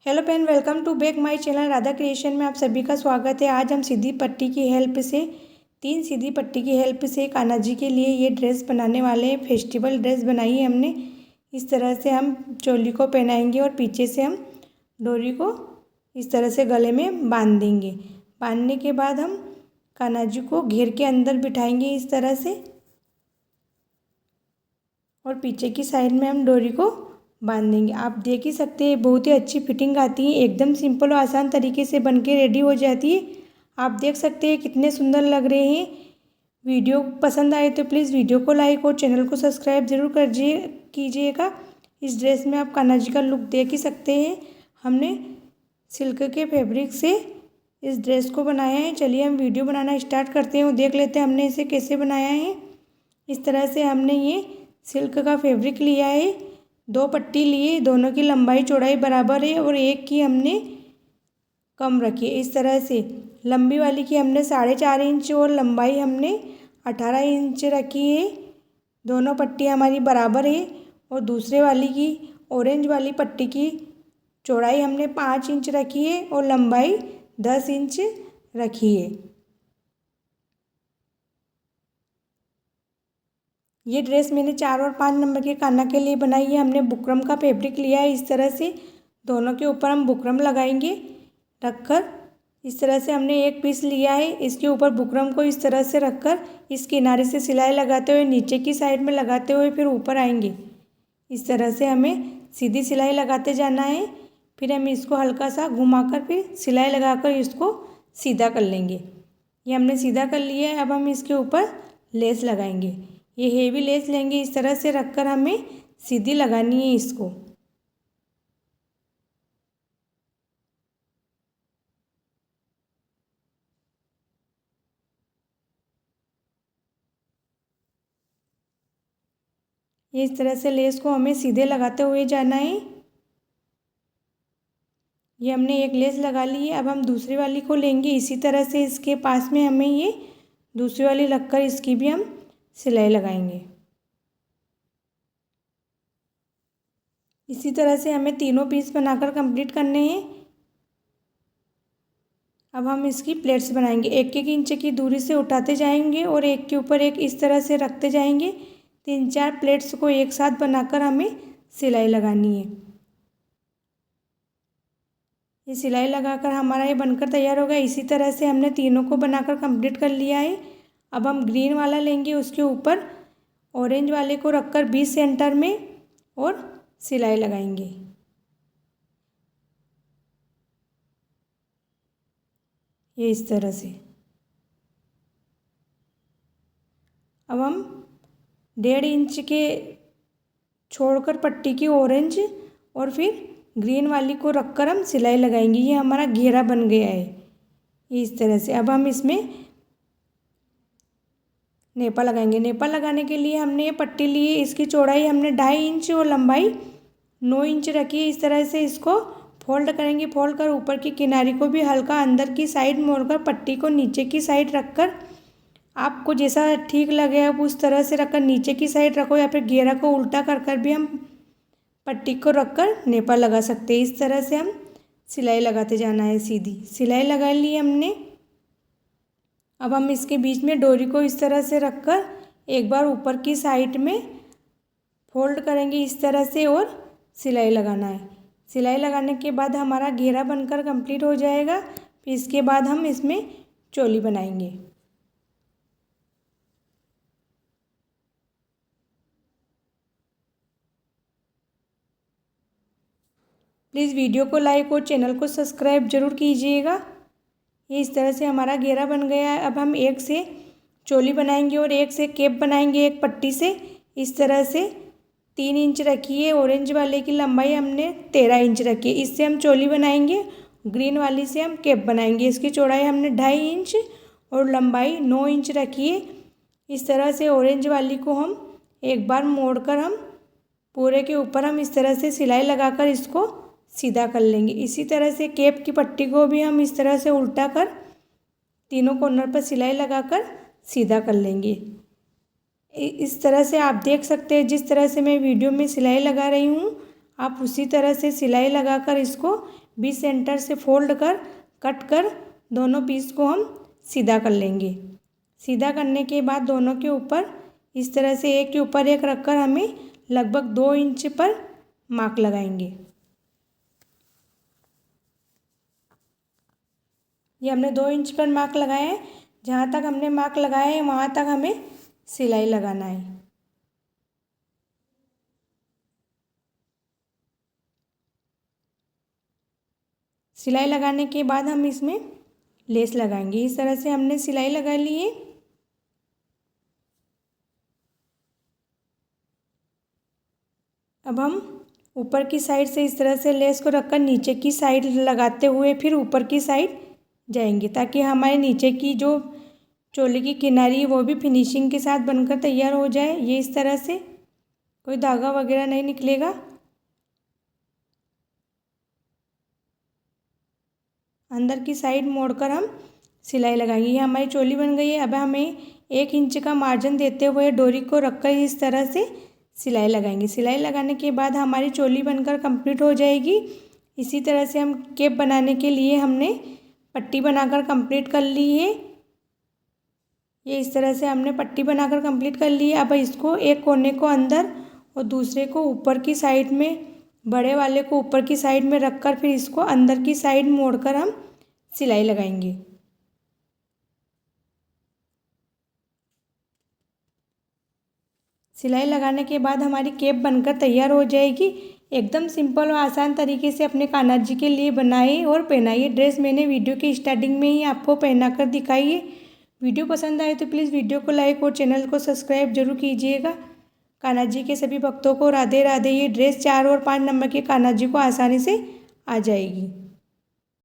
Hello friend, welcome to back my channel Radha creation में आप सभी का स्वागत है। आज हम सीधी पट्टी की हेल्प से 3 सीधी पट्टी की हेल्प से कान्हा जी के लिए ये ड्रेस बनाने वाले हैं। फेस्टिवल ड्रेस बनाई है हमने। इस तरह से हम चोली को पहनाएंगे और पीछे से हम डोरी को इस तरह से गले में बांध देंगे। बांधने के बाद हम कान्हा जी को घेर के अंदर बिठाएंगे इस तरह से, और पीछे की साइड में हम डोरी को बांध देंगे। आप देख ही सकते हैं, बहुत ही अच्छी फिटिंग आती है। एकदम सिंपल और आसान तरीके से बनके रेडी हो जाती है। आप देख सकते हैं कितने सुंदर लग रहे हैं। वीडियो पसंद आए तो प्लीज़ वीडियो को लाइक और चैनल को सब्सक्राइब जरूर कीजिएगा। इस ड्रेस में आप कान्हा जी का लुक देख ही सकते हैं। हमने सिल्क के फैब्रिक से इस ड्रेस को बनाया है। चलिए हम वीडियो बनाना स्टार्ट करते हैं और देख लेते हैं हमने इसे कैसे बनाया है। इस तरह से हमने ये सिल्क का फैब्रिक लिया है। 2 पट्टी लिए, दोनों की लंबाई चौड़ाई बराबर है और एक की हमने कम रखी है। इस तरह से लंबी वाली की हमने 4.5 इंच और लंबाई हमने 18 इंच रखी है। दोनों पट्टी हमारी बराबर है। और दूसरे वाली की, ऑरेंज वाली पट्टी की चौड़ाई हमने 5 इंच रखी है और लंबाई 10 इंच रखी है। ये ड्रेस मैंने 4 और 5 नंबर के कान्हा के लिए बनाई है। हमने बुकरम का फैब्रिक लिया है। इस तरह से दोनों के ऊपर हम बुकरम लगाएंगे रखकर। इस तरह से हमने एक पीस लिया है। इसके ऊपर बुकरम को इस तरह से रखकर इस किनारे से सिलाई लगाते हुए नीचे की साइड में लगाते हुए फिर ऊपर आएंगे। इस तरह से हमें सीधी सिलाई लगाते जाना है। फिर हम इसको हल्का सा घुमाकर फिर सिलाई लगाकर इसको सीधा कर लेंगे। ये हमने सीधा कर लिया है। अब हम इसके ऊपर लेस लगाएंगे। ये हेवी लेस लेंगे, इस तरह से रखकर हमें सीधी लगानी है इसको। ये इस तरह से लेस को हमें सीधे लगाते हुए जाना है। ये हमने एक लेस लगा ली है। अब हम दूसरी वाली को लेंगे। इसी तरह से इसके पास में हमें ये दूसरी वाली रखकर इसकी भी हम सिलाई लगाएंगे। इसी तरह से हमें तीनों पीस बनाकर कंप्लीट करने हैं। अब हम इसकी प्लेट्स बनाएंगे। 1-1 इंच की दूरी से उठाते जाएंगे और एक के ऊपर एक इस तरह से रखते जाएंगे। 3-4 प्लेट्स को एक साथ बनाकर हमें सिलाई लगानी है। ये सिलाई लगाकर हमारा ये बनकर तैयार हो गया। इसी तरह से हमने तीनों को बनाकर कंप्लीट कर लिया है। अब हम ग्रीन वाला लेंगे, उसके ऊपर ऑरेंज वाले को रखकर 20 सेंटर में और सिलाई लगाएंगे। ये इस तरह से। अब हम 1.5 इंच के छोड़कर पट्टी की ऑरेंज और फिर ग्रीन वाली को रखकर हम सिलाई लगाएंगे। ये हमारा घेरा बन गया है इस तरह से। अब हम इसमें नेपा लगाएंगे। नेपा लगाने के लिए हमने ये पट्टी ली है। इसकी चौड़ाई हमने 2.5 इंच और लंबाई 9 इंच रखी है। इस तरह से इसको फोल्ड करेंगे। फोल्ड कर ऊपर की किनारी को भी हल्का अंदर की साइड मोड़कर पट्टी को नीचे की साइड रखकर, आपको जैसा ठीक लगे आप उस तरह से रखकर नीचे की साइड रखो, या फिर घेरा को उल्टा कर कर भी हम पट्टी को रखकर नेपा लगा सकते हैं। इस तरह से हम सिलाई लगाते जाना है। सीधी सिलाई लगा ली हमने। अब हम इसके बीच में डोरी को इस तरह से रखकर एक बार ऊपर की साइड में फोल्ड करेंगे इस तरह से और सिलाई लगाना है। सिलाई लगाने के बाद हमारा घेरा बनकर कंप्लीट हो जाएगा। फिर इसके बाद हम इसमें चोली बनाएंगे। प्लीज़ वीडियो को लाइक और चैनल को सब्सक्राइब जरूर कीजिएगा। ये इस तरह से हमारा घेरा बन गया है। अब हम एक से चोली बनाएंगे और एक से केप बनाएंगे एक पट्टी से। इस तरह से 3 इंच रखी है। ऑरेंज वाले की लंबाई हमने 13 इंच रखी है। इससे हम चोली बनाएंगे। ग्रीन वाली से हम केप बनाएंगे। इसकी चौड़ाई हमने 2.5 इंच और लंबाई 9 इंच रखी है। इस तरह से ऑरेंज वाली को हम एक बार मोड़कर हम पूरे के ऊपर हम इस तरह से सिलाई लगाकर इसको सीधा कर लेंगे। इसी तरह से केप की पट्टी को भी हम इस तरह से उल्टा कर तीनों कॉर्नर पर सिलाई लगाकर सीधा कर लेंगे। इस तरह से आप देख सकते हैं जिस तरह से मैं वीडियो में सिलाई लगा रही हूँ, आप उसी तरह से सिलाई लगाकर इसको बीच सेंटर से फोल्ड कर कट कर दोनों पीस को हम सीधा कर लेंगे। सीधा करने के बाद दोनों के ऊपर इस तरह से एक के ऊपर एक रखकर हमें लगभग 2 इंच पर मार्क लगाएंगे। ये हमने 2 इंच पर मार्क लगाया है। जहाँ तक हमने मार्क लगाया है वहाँ तक हमें सिलाई लगाना है। सिलाई लगाने के बाद हम इसमें लेस लगाएंगे। इस तरह से हमने सिलाई लगा ली है। अब हम ऊपर की साइड से इस तरह से लेस को रखकर नीचे की साइड लगाते हुए फिर ऊपर की साइड जाएंगे, ताकि हमारे नीचे की जो चोली की किनारी है वो भी फिनिशिंग के साथ बनकर तैयार हो जाए। ये इस तरह से कोई धागा वगैरह नहीं निकलेगा। अंदर की साइड मोड़कर हम सिलाई लगाएंगे। ये हमारी चोली बन गई है। अब हमें 1 इंच का मार्जिन देते हुए डोरी को रखकर इस तरह से सिलाई लगाएंगे। सिलाई लगाने के बाद हमारी चोली बनकर कंप्लीट हो जाएगी। इसी तरह से हम केप बनाने के लिए हमने पट्टी बनाकर कंप्लीट कर ली है। ये इस तरह से हमने पट्टी बनाकर कंप्लीट कर ली है। अब इसको एक कोने को अंदर और दूसरे को ऊपर की साइड में, बड़े वाले को ऊपर की साइड में रखकर फिर इसको अंदर की साइड मोड़कर हम सिलाई लगाएंगे। सिलाई लगाने के बाद हमारी केप बनकर तैयार हो जाएगी। एकदम सिंपल और आसान तरीके से अपने कान्हा जी के लिए बनाइए और पहनाइए। ड्रेस मैंने वीडियो के स्टार्टिंग में ही आपको पहनाकर दिखाई है। वीडियो पसंद आए तो प्लीज़ वीडियो को लाइक और चैनल को सब्सक्राइब जरूर कीजिएगा। कान्हा जी के सभी भक्तों को राधे राधे। ये ड्रेस 4 और 5 नंबर के कान्हा जी को आसानी से आ जाएगी।